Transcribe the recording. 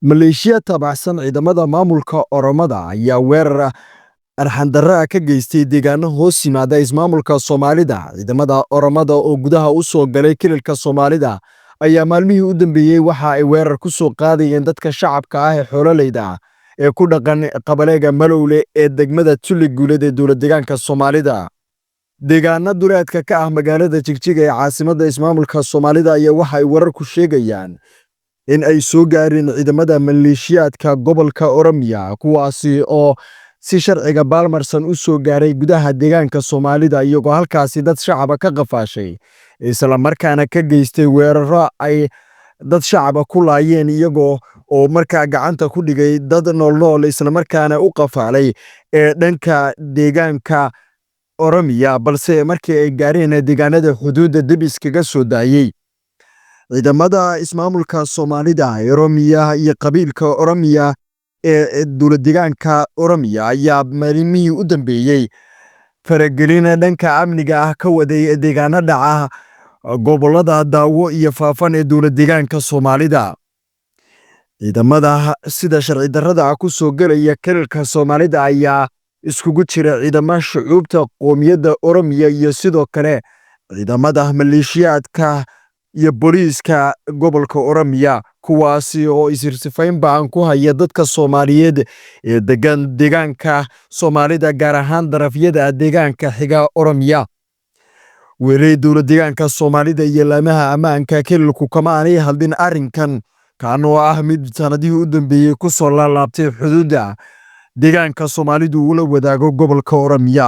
Maleeshiya taabacsan ciidamada maamulka Oromada ayaa weerar arxan-darro ah ka geystay deegaano hoos yimaada ismaamulka Soomaalida. Ciidamada Oromada oo gudaha u soo galay kililka Soomaalida ayaa maalmihii u dambeeyey waxa ay weerar ku soo qaadayeen dadka shacabka ah ee xoololeyda ah ee ku dhaqan qabaleega Malowle ee degmada Tuli Guuleed ee dowlad-deegaanka Soomaalida. Deegaano duleedka ka ah magaalada Jigjiga ee caasimadda ismaamulka Soomaalida ayaa waxa ay warar ku sheegayaan in ay soo gaareen ciidamada maleeshiyaadka gobolka Oromiya kuwaasi oo si sharciga baalmarsan u soo gaaray gudaha deegaanka Soomaalida iyagoo halkaasi dad shacab ka qafaashay isla markaana ka geystay weeraro ay dad shacab ku laayeen iyagoo oo markaa gacanta ku dhigay dad nool isla markaana u qafaalay ee dhanka deegaanka Oromiya balse markii ay gaareen deegaanada xuduudda dib iskaga soo daayay. Ciidamada ismaamulka Soomaalida Oromiya iyo qabiilka Oromiya ee dowlad-deegaanka Oromiya ayaa maalmihii u dambeeyey faragelin dhanka amniga ah ka waday deegaano dhaca gobollada Daawo iyo Faafan ee dowlad-deegaanka Soomaalida. Ciidamada sida sharci darrada ku soo galaya kililka Soomaalida ayaa iskugu jira ciidamada shucuubta qoomiyadda Oromiya iyo sidoo kale ciidamada maleeshiyaadka iyo booliiska gobolka Oromiya kuwaasi oo isirsifayn baan ku haya dadka Soomaaliyeed ee deegaanka Soomaalida gaar ahaan darafyada deegaanka xiga Oromiya. Weerarada dowlad-deegaanka Soomaalida iyo laamaha ammaanka kililku kama aanay hadlin arrinkan kaanoo ah mid sanadihii u dambeeyey ku soo laalaabtay xuduudda deegaanka Soomaalidu ula wadaago gobolka Oromiya.